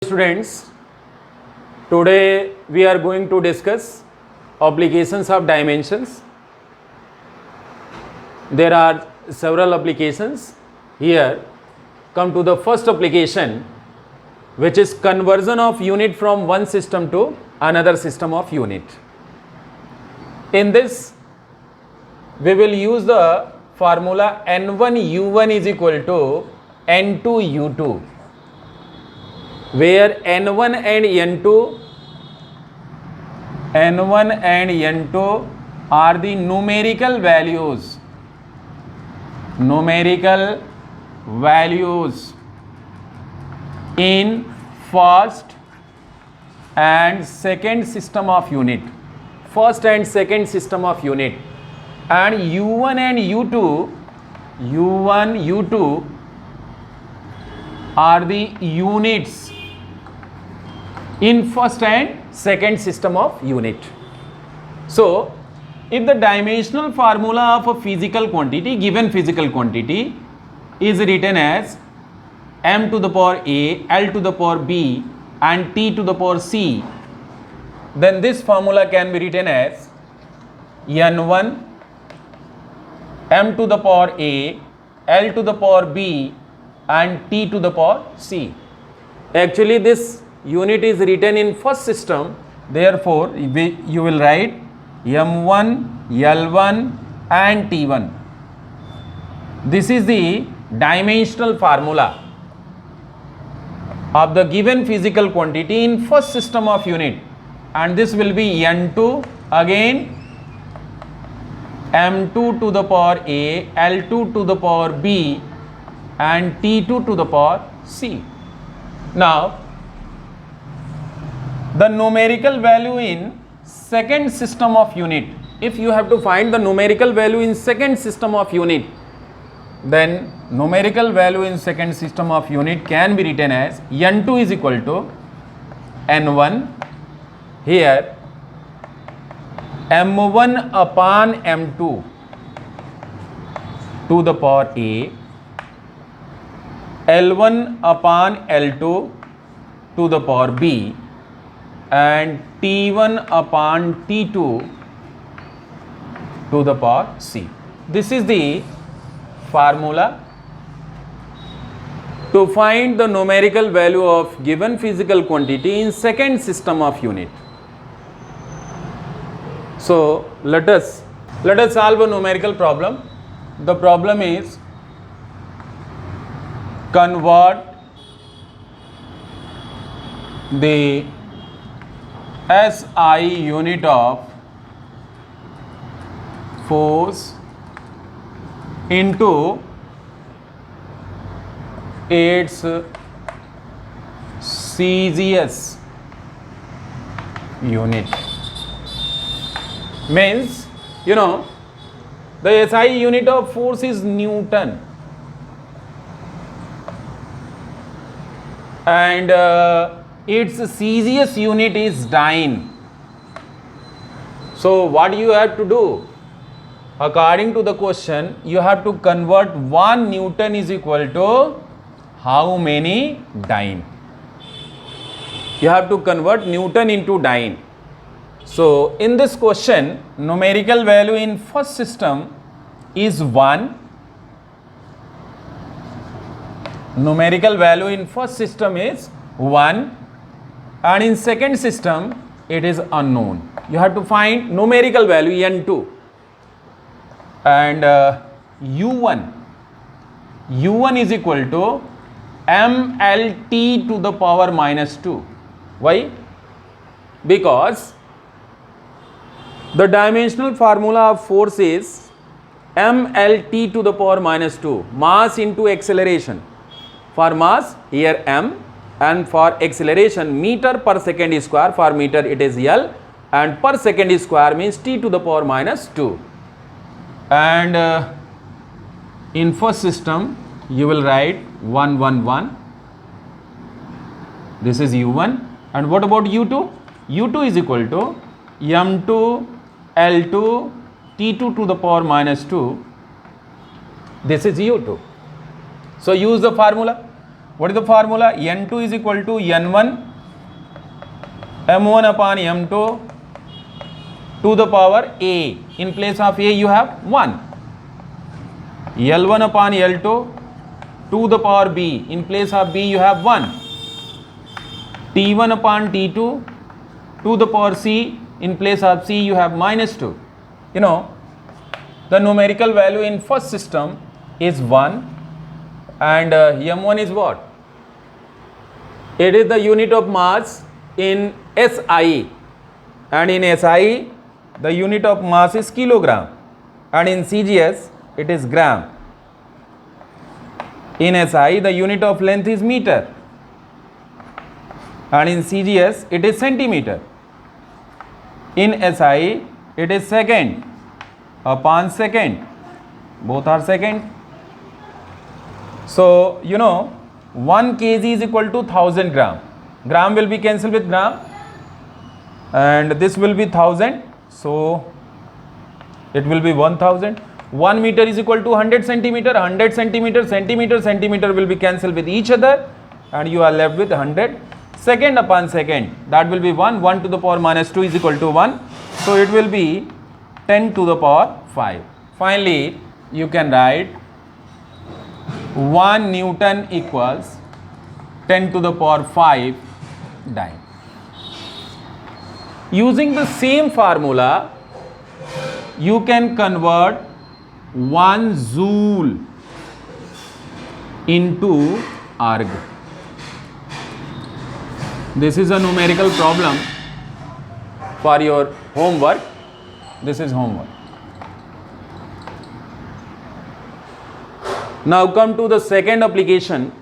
Students, today we are going to discuss applications of dimensions. There are several applications. Here come to the first application, which is conversion of unit from one system to another system of unit. In this we will use the formula N1U1 is equal to N2U2, where N1 and N2 are the numerical values in first and second system of unit, and U1 and U2 are the units in first and second system of unit. So if the dimensional formula of a physical quantity, given physical quantity, is written as m to the power a, l to the power b and t to the power c, then this formula can be written as n1 m to the power a, l to the power b and t to the power c. Actually this unit is written in first system, therefore you will write m1, l1 and t1. This is the dimensional formula of the given physical quantity in first system of unit, and this will be n2, again m2 to the power a, l2 to the power b and t2 to the power c. Now the numerical value in second system of unit, if you have to find the numerical value in second system of unit, then numerical value in second system of unit can be written as n2 is equal to n1, here m1 upon m2 to the power a, l1 upon l2 to the power b and t1 upon t2 to the power c. This is the formula to find the numerical value of given physical quantity in second system of unit. So let us solve a numerical problem. The problem is convert the SI unit of force into its CGS unit. Means, you know, the SI unit of force is Newton, and its CGS unit is dyne. So what you have to do? According to the question, you have to convert 1 Newton is equal to how many dyne? You have to convert Newton into dyne. So in this question, numerical value in first system is 1. Numerical value in first system is 1, and in second system it is unknown. You have to find numerical value n2, and u1 is equal to mlt to the power minus 2. Why? Because the dimensional formula of force is mlt to the power minus 2, mass into acceleration. For mass here m, and for acceleration meter per second square, for meter it is L, and per second square means t to the power minus 2. And in first system you will write 1 1 1, this is u1, and what about u2? u2 is equal to m2 l2 t2 to the power minus 2, this is u2. So use the formula. What is the formula? N2 is equal to N1 M1 upon M2 to the power A. In place of A you have 1. L1 upon L2 to the power B. In place of B you have 1. T1 upon T2 to the power C. In place of C you have minus 2. You know, the numerical value in first system is 1, and M1 is what? It is the unit of mass in SI, and in SI the unit of mass is kilogram, and in CGS it is gram. In SI the unit of length is meter, and in CGS it is centimeter. In SI it is second upon second, both are second. So you know 1 kg is equal to 1000 gram. Gram will be cancelled with gram, and this will be 1000, so it will be 1000. 1 meter is equal to 100 centimeter. 100 centimeter, centimeter will be cancelled with each other, and you are left with 100. Second upon second, that will be 1. 1 to the power minus 2 is equal to 1, so it will be 10 to the power 5. Finally, you can write 1 Newton equals 10 to the power 5 dyne. Using the same formula, you can convert 1 joule into erg. This is a numerical problem for your homework. This is homework. Now come to the second application.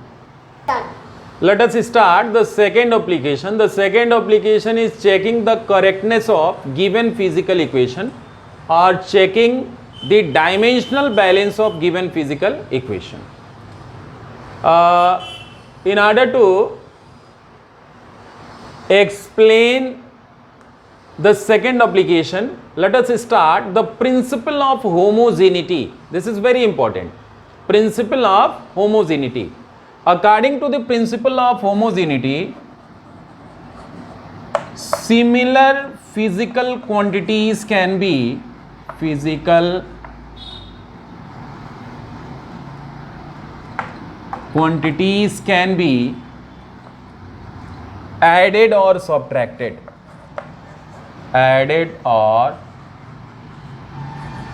Let us start the second application. The second application is checking the correctness of given physical equation, or checking the dimensional balance of given physical equation. In order to explain the second application, let us start the principle of homogeneity. This is very important. Principle of homogeneity. According to the principle of homogeneity, similar physical quantities can be added or subtracted. Added or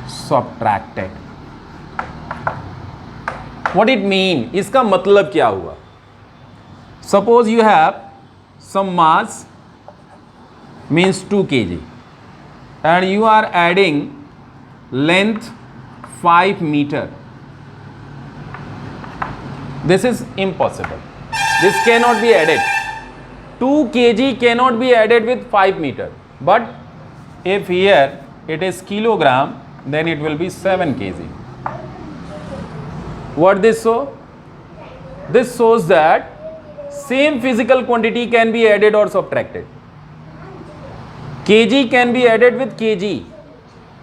subtracted. What it mean? इसका मतलब क्या हुआ? Suppose you have some mass, means 2 kg, and you are adding length 5 meter. This is impossible. This cannot be added. 2 kg cannot be added with 5 meter. But if here it is kilogram, then it will be 7 kg. What this show? This shows that same physical quantity can be added or subtracted. Kg can be added with kg.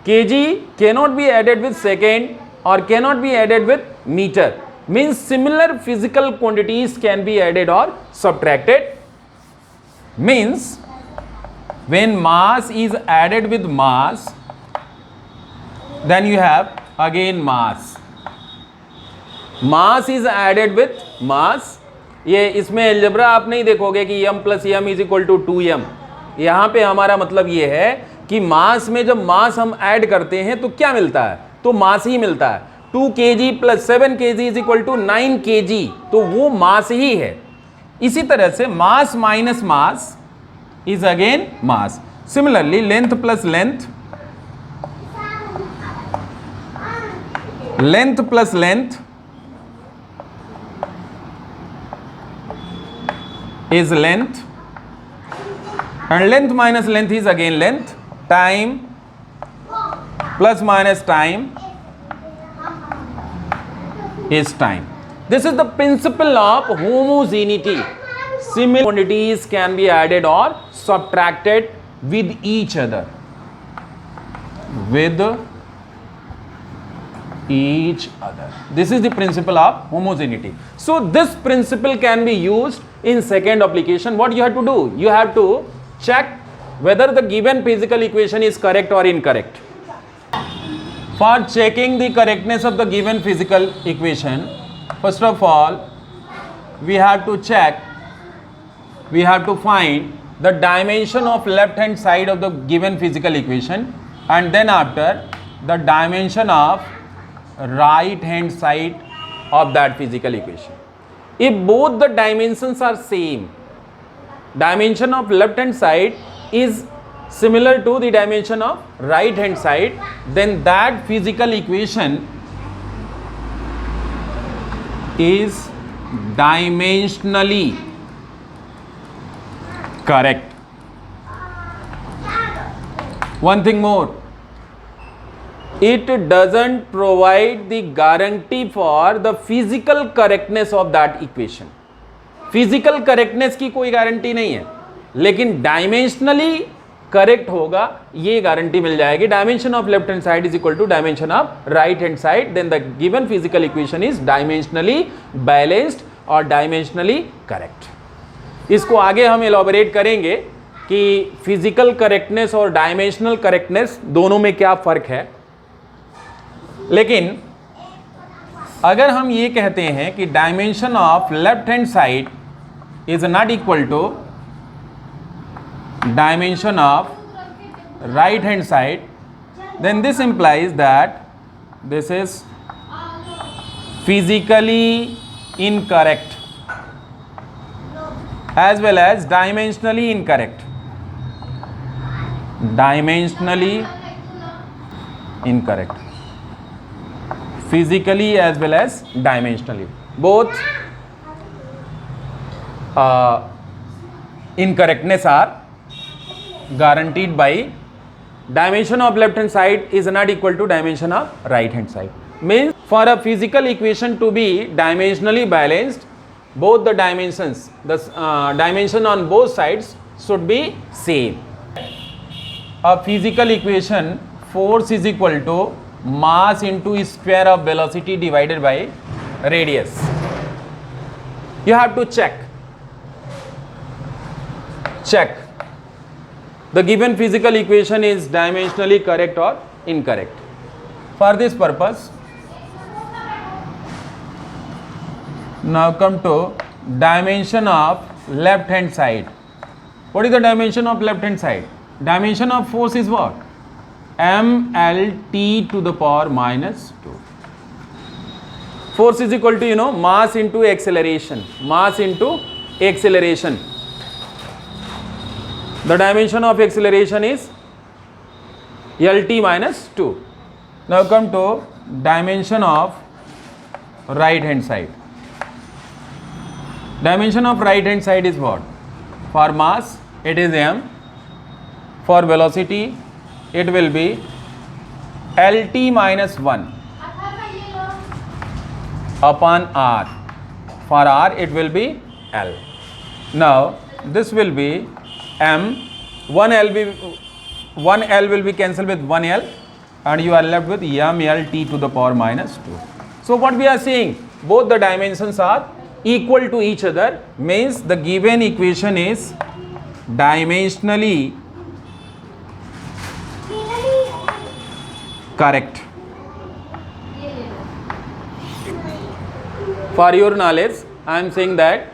Kg cannot be added with second or cannot be added with meter. Means similar physical quantities can be added or subtracted. Means when mass is added with mass, then you have again mass. Mass is added with mass. ये इसमें algebra आप नहीं देखोगे कि m plus m is equal to 2m. यहाँ पे हमारा मतलब ये है कि मास में जब मास हम ऐड करते हैं तो क्या मिलता है? तो मास ही मिलता है. 2 kg plus 7 kg is equal to 9 kg, तो वो मास ही है. इसी तरह से mass minus mass is again mass. Similarly length plus length, length plus length is length, and length minus length is again length. Time plus minus time is time. This is the principle of homogeneity. Similar quantities can be added or subtracted with each other. With each other. This is the principle of homogeneity. So this principle can be used in second application. What you have to do? You have to check whether the given physical equation is correct or incorrect. For checking the correctness of the given physical equation, first of all, we have to check, we have to find the dimension of left hand side of the given physical equation, and then after the dimension of right hand side of that physical equation. If both the dimensions are same, dimension of left hand side is similar to the dimension of right hand side, then that physical equation is dimensionally correct. One thing more, it doesn't provide the guarantee for the physical correctness of that equation. Physical correctness की कोई guarantee नहीं है, लेकिन dimensionally correct होगा ये guarantee मिल जाएगी. Dimension of left hand side is equal to dimension of right hand side, then the given physical equation is dimensionally balanced और डायमेंशनली करेक्ट. इसको आगे हम एलॉबरेट करेंगे कि फिजिकल करेक्टनेस और डायमेंशनल करेक्टनेस दोनों में क्या फर्क है. लेकिन अगर हम ये कहते हैं कि dimension of left hand side is not equal to dimension of right hand side, then this implies that this is physically incorrect as well as dimensionally incorrect. Dimensionally incorrect, physically as well as dimensionally, both incorrectness are guaranteed by dimension of left hand side is not equal to dimension of right hand side. Means for a physical equation to be dimensionally balanced, both the dimensions, the dimension on both sides should be same. A physical equation, force is equal to mass into square of velocity divided by radius. You have to check the given physical equation is dimensionally correct or incorrect. For this purpose, now come to dimension of left hand side. What is the dimension of left hand side? Dimension of force is what? mlt to the power minus 2. Force is equal to, mass into acceleration. Mass into acceleration. The dimension of acceleration is LT minus 2. Now come to dimension of right hand side. Dimension of right hand side is what? For mass it is m. For velocity it will be LT minus 1 upon r. For r it will be L. Now this will be m. 1L will be cancelled with 1L and you are left with mLt to the power minus 2. So what we are seeing, both the dimensions are equal to each other, means the given equation is dimensionally correct. For your knowledge, I am saying that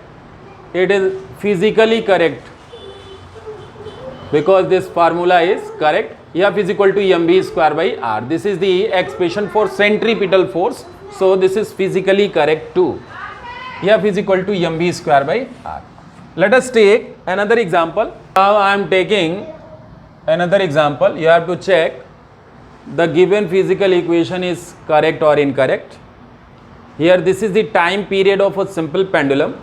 it is physically correct because this formula is correct. F is equal to mv square by r. This is the expression for centripetal force. So this is physically correct too. F is equal to mv square by r. Let us take another example. Now I am taking another example. You have to check the given physical equation is correct or incorrect. Here this is the time period of a simple pendulum,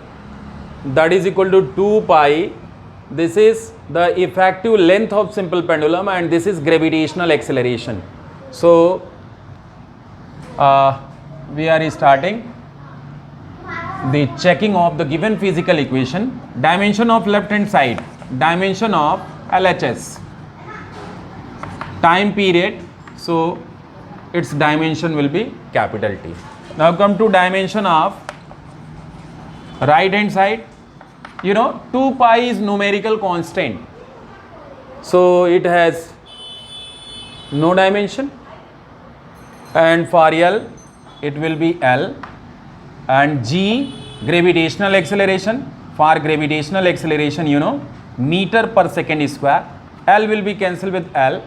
that is equal to 2 pi. This is the effective length of simple pendulum and this is gravitational acceleration. So we are starting the checking of the given physical equation. Dimension of left hand side, dimension of LHS, time period, so its dimension will be capital T. Now come to dimension of Right hand side, you know, 2 pi is numerical constant, so it has no dimension, and for L it will be L, and G gravitational acceleration. For gravitational acceleration, you know, meter per second square. L will be cancelled with L,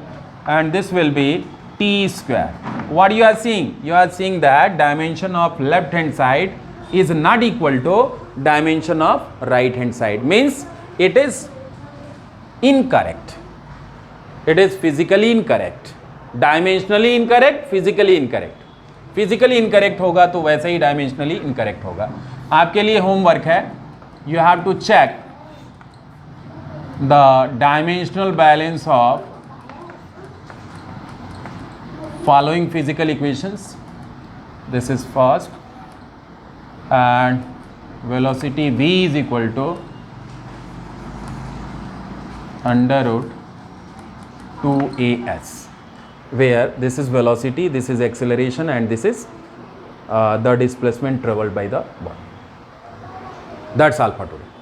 and this will be t square. What you are seeing? You are seeing that dimension of left hand side is not equal to dimension of right hand side, means it is incorrect. It is physically incorrect, dimensionally incorrect, physically incorrect. Physically incorrect होगा तो वैसे ही dimensionally incorrect होगा. आपके लिए homework है, you have to check the dimensional balance of following physical equations. This is first, and velocity v is equal to under root 2as, where this is velocity, this is acceleration, and this is the displacement traveled by the body. That's all for today.